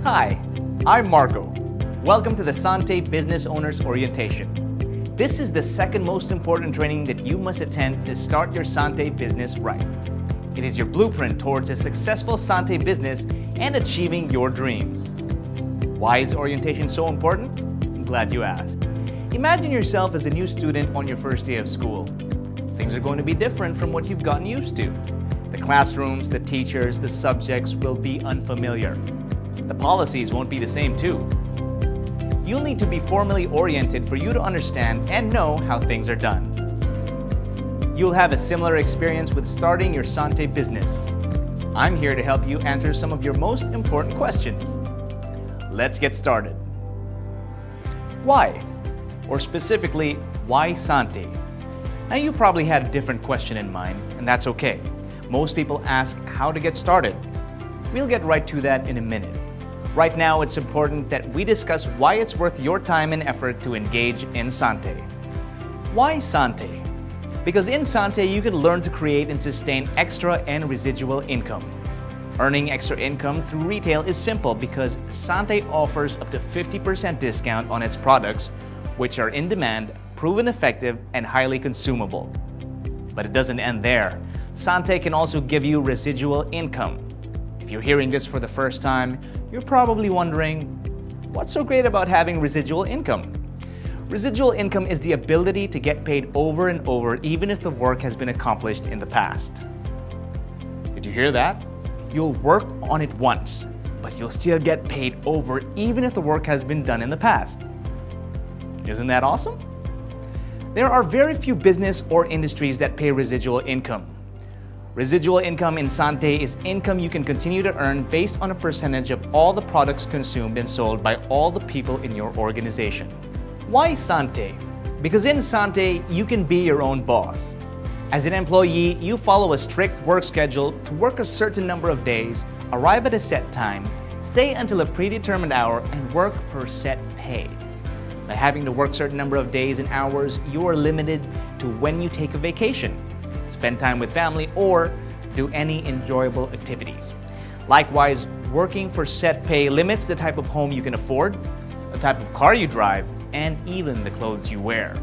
Hi, I'm Marco. Welcome to the Sante Business Owners Orientation. This is the second most important training that you must attend to start your Sante business right. It is your blueprint towards a successful Sante business and achieving your dreams. Why is orientation so important? I'm glad you asked. Imagine yourself as a new student on your first day of school. Things are going to be different from what you've gotten used to. The classrooms, the teachers, the subjects will be unfamiliar. The policies won't be the same too. You'll need to be formally oriented for you to understand and know how things are done. You'll have a similar experience with starting your Sante business. I'm here to help you answer some of your most important questions. Let's get started. Why? Or specifically, why Sante? Now you probably had a different question in mind, and that's okay. Most people ask how to get started. We'll get right to that in a minute. Right now, it's important that we discuss why it's worth your time and effort to engage in Sante. Why Sante? Because in Sante, you can learn to create and sustain extra and residual income. Earning extra income through retail is simple because Sante offers up to 50% discount on its products, which are in demand, proven effective, and highly consumable. But it doesn't end there. Sante can also give you residual income. If you're hearing this for the first time, you're probably wondering, what's so great about having residual income? Residual income is the ability to get paid over and over even if the work has been accomplished in the past. Did you hear that? You'll work on it once, but you'll still get paid over even if the work has been done in the past. Isn't that awesome? There are very few business or industries that pay residual income. Residual income in Sante is income you can continue to earn based on a percentage of all the products consumed and sold by all the people in your organization. Why Sante? Because in Sante, you can be your own boss. As an employee, you follow a strict work schedule to work a certain number of days, arrive at a set time, stay until a predetermined hour, and work for set pay. By having to work a certain number of days and hours, you are limited to when you take a vacation, spend time with family, or do any enjoyable activities. Likewise, working for set pay limits the type of home you can afford, the type of car you drive, and even the clothes you wear.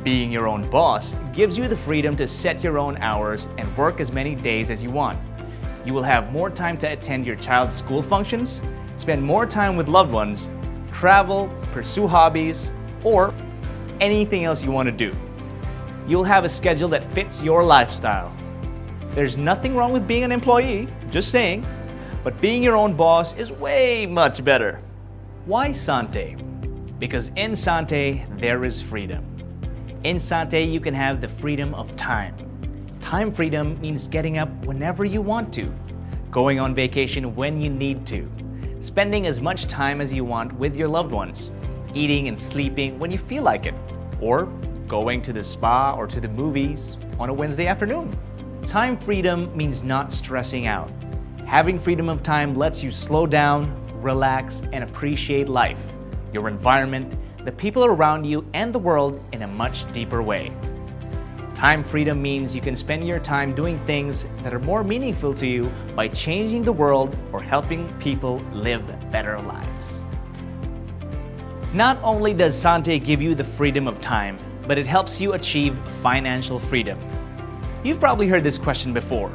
Being your own boss gives you the freedom to set your own hours and work as many days as you want. You will have more time to attend your child's school functions, spend more time with loved ones, travel, pursue hobbies, or anything else you want to do. You'll have a schedule that fits your lifestyle. There's nothing wrong with being an employee, just saying, but being your own boss is way much better. Why Sante? Because in Sante, there is freedom. In Sante, you can have the freedom of time. Time freedom means getting up whenever you want to, going on vacation when you need to, spending as much time as you want with your loved ones, eating and sleeping when you feel like it, or going to the spa or to the movies on a Wednesday afternoon. Time freedom means not stressing out. Having freedom of time lets you slow down, relax, and appreciate life, your environment, the people around you, and the world in a much deeper way. Time freedom means you can spend your time doing things that are more meaningful to you by changing the world or helping people live better lives. Not only does Sante give you the freedom of time, but it helps you achieve financial freedom. You've probably heard this question before.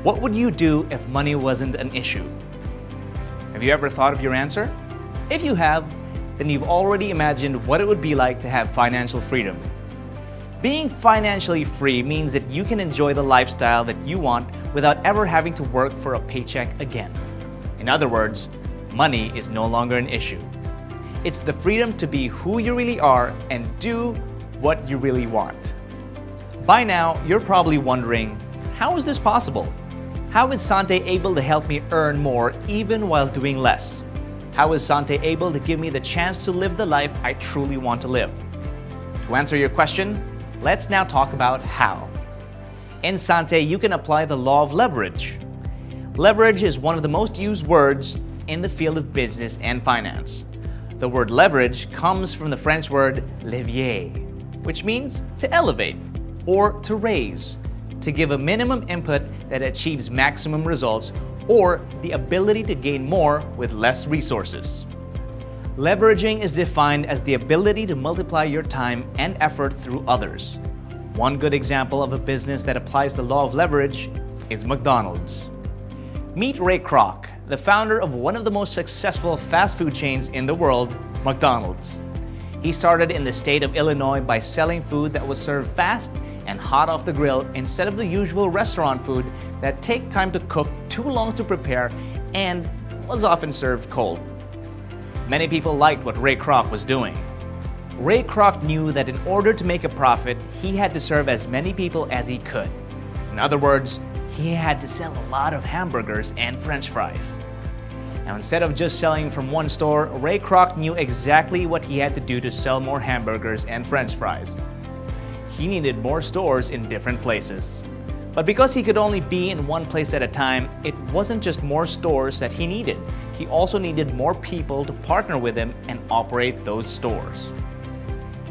What would you do if money wasn't an issue? Have you ever thought of your answer? If you have, then you've already imagined what it would be like to have financial freedom. Being financially free means that you can enjoy the lifestyle that you want without ever having to work for a paycheck again. In other words, money is no longer an issue. It's the freedom to be who you really are and do what you really want. By now, you're probably wondering, how is this possible? How is Sante able to help me earn more even while doing less? How is Sante able to give me the chance to live the life I truly want to live? To answer your question, let's now talk about how. In Sante, you can apply the law of leverage. Leverage is one of the most used words in the field of business and finance. The word leverage comes from the French word levier, which means to elevate or to raise, to give a minimum input that achieves maximum results, or the ability to gain more with less resources. Leveraging is defined as the ability to multiply your time and effort through others. One good example of a business that applies the law of leverage is McDonald's. Meet Ray Kroc, the founder of one of the most successful fast food chains in the world, McDonald's. He started in the state of Illinois by selling food that was served fast and hot off the grill instead of the usual restaurant food that take time to cook, too long to prepare, and was often served cold. Many people liked what Ray Kroc was doing. Ray Kroc knew that in order to make a profit, he had to serve as many people as he could. In other words, he had to sell a lot of hamburgers and French fries. Now, instead of just selling from one store, Ray Kroc knew exactly what he had to do to sell more hamburgers and French fries. He needed more stores in different places. But because he could only be in one place at a time, it wasn't just more stores that he needed. He also needed more people to partner with him and operate those stores.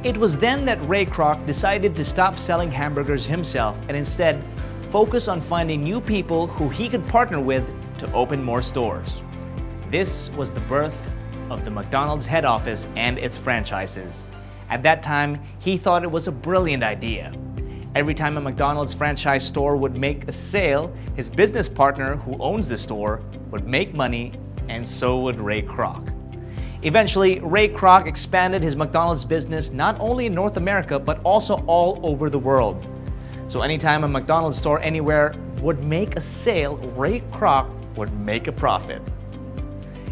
It was then that Ray Kroc decided to stop selling hamburgers himself and instead focus on finding new people who he could partner with to open more stores. This was the birth of the McDonald's head office and its franchises. At that time, he thought it was a brilliant idea. Every time a McDonald's franchise store would make a sale, his business partner who owns the store would make money, and so would Ray Kroc. Eventually, Ray Kroc expanded his McDonald's business not only in North America, but also all over the world. So anytime a McDonald's store anywhere would make a sale, Ray Kroc would make a profit.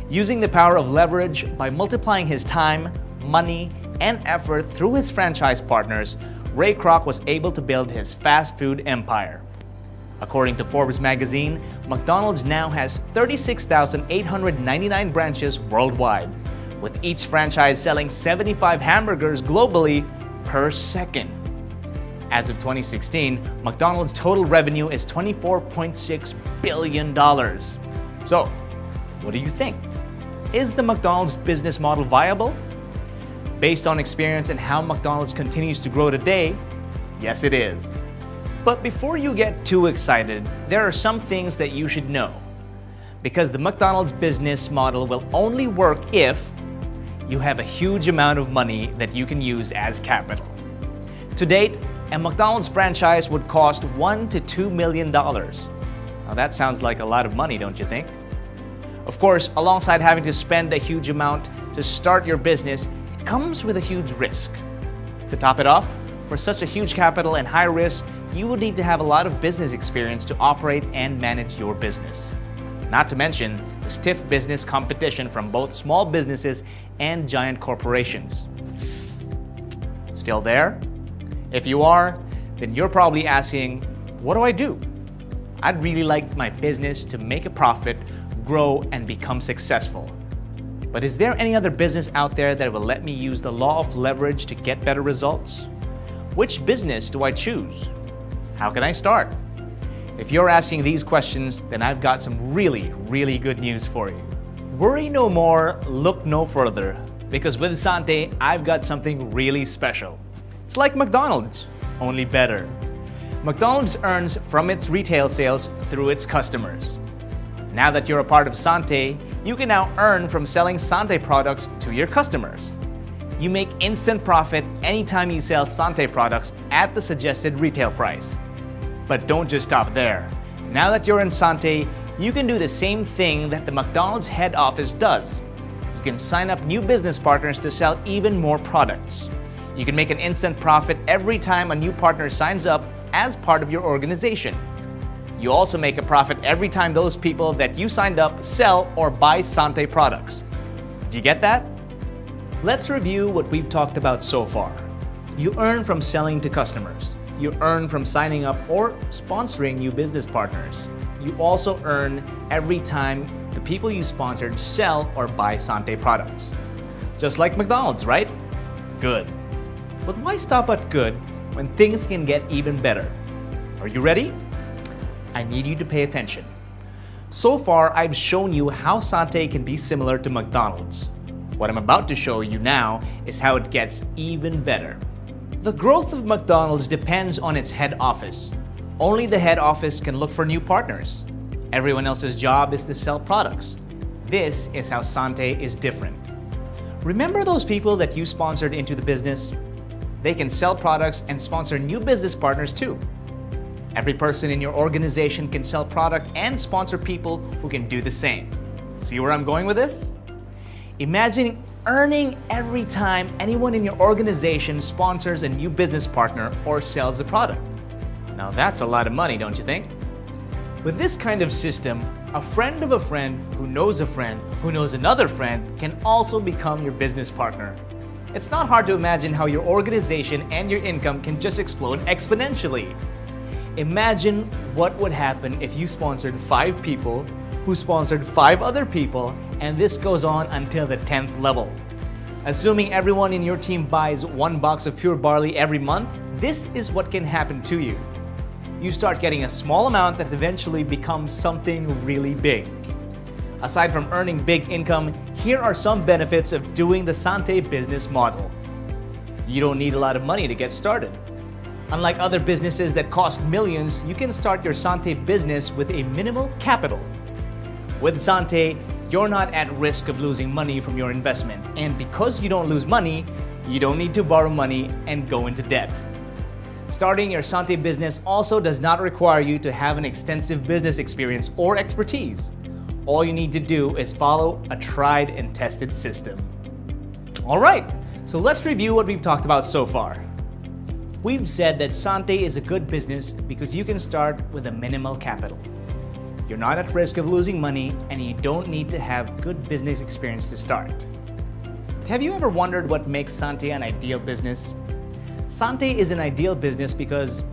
Using the power of leverage by multiplying his time, money, and effort through his franchise partners, Ray Kroc was able to build his fast food empire. According to Forbes magazine, McDonald's now has 36,899 branches worldwide, with each franchise selling 75 hamburgers globally per second. As of 2016, McDonald's total revenue is $24.6 billion. So, what do you think? Is the McDonald's business model viable? Based on experience and how McDonald's continues to grow today, yes it is. But before you get too excited, there are some things that you should know. Because the McDonald's business model will only work if you have a huge amount of money that you can use as capital. To date, a McDonald's franchise would cost $1 to $2 million. Now that sounds like a lot of money, don't you think? Of course, alongside having to spend a huge amount to start your business, it comes with a huge risk. To top it off, for such a huge capital and high risk, you would need to have a lot of business experience to operate and manage your business. Not to mention the stiff business competition from both small businesses and giant corporations. Still there? If you are, then you're probably asking, what do I do? I'd really like my business to make a profit, grow, and become successful. But is there any other business out there that will let me use the law of leverage to get better results? Which business do I choose? How can I start? If you're asking these questions, then I've got some really good news for you. Worry no more, look no further, because with Sante, I've got something really special. It's like McDonald's, only better. McDonald's earns from its retail sales through its customers. Now that you're a part of Sante, you can now earn from selling Sante products to your customers. You make instant profit anytime you sell Sante products at the suggested retail price. But don't just stop there. Now that you're in Sante, you can do the same thing that the McDonald's head office does. You can sign up new business partners to sell even more products. You can make an instant profit every time a new partner signs up as part of your organization. You also make a profit every time those people that you signed up sell or buy Sante products. Did you get that? Let's review what we've talked about so far. You earn from selling to customers. You earn from signing up or sponsoring new business partners. You also earn every time the people you sponsored sell or buy Sante products. Just like McDonald's, right? Good. But why stop at good when things can get even better? Are you ready? I need you to pay attention. So far, I've shown you how Sante can be similar to McDonald's. What I'm about to show you now is how it gets even better. The growth of McDonald's depends on its head office. Only the head office can look for new partners. Everyone else's job is to sell products. This is how Sante is different. Remember those people that you sponsored into the business? They can sell products and sponsor new business partners too. Every person in your organization can sell product and sponsor people who can do the same. See where I'm going with this? Imagine earning every time anyone in your organization sponsors a new business partner or sells a product. Now that's a lot of money, don't you think? With this kind of system, a friend of a friend who knows a friend who knows another friend can also become your business partner. It's not hard to imagine how your organization and your income can just explode exponentially. Imagine what would happen if you sponsored 5 people who sponsored 5 other people, and this goes on until the 10th level. Assuming everyone in your team buys 1 box of pure barley every month, this is what can happen to you. You start getting a small amount that eventually becomes something really big. Aside from earning big income, here are some benefits of doing the Sante business model. You don't need a lot of money to get started. Unlike other businesses that cost millions, you can start your Sante business with a minimal capital. With Sante, you're not at risk of losing money from your investment, and because you don't lose money, you don't need to borrow money and go into debt. Starting your Sante business also does not require you to have an extensive business experience or expertise. All you need to do is follow a tried and tested system. All right, so let's review what we've talked about so far. We've said that Sante is a good business because you can start with a minimal capital. You're not at risk of losing money, and you don't need to have good business experience to start. Have you ever wondered what makes Sante an ideal business? Sante is an ideal business because,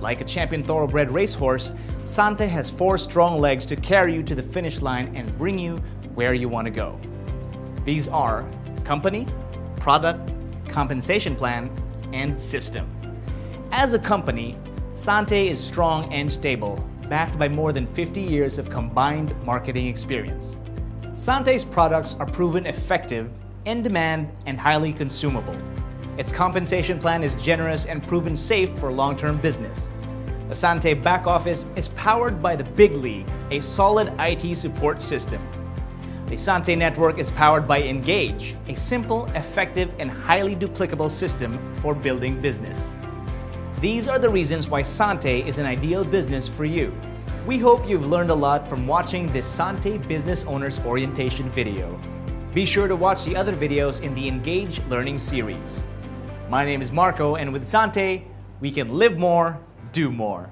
like a champion thoroughbred racehorse, Sante has 4 strong legs to carry you to the finish line and bring you where you want to go. These are company, product, compensation plan, and system. As a company, Sante is strong and stable, backed by more than 50 years of combined marketing experience. Sante's products are proven effective, in demand, and highly consumable. Its compensation plan is generous and proven safe for long-term business. The Sante back office is powered by the Big League, a solid IT support system. The Sante network is powered by Engage, a simple, effective, and highly duplicable system for building business. These are the reasons why Sante is an ideal business for you. We hope you've learned a lot from watching this Sante Business Owners Orientation video. Be sure to watch the other videos in the Engage Learning series. My name is Marco, and with Sante, we can live more, do more.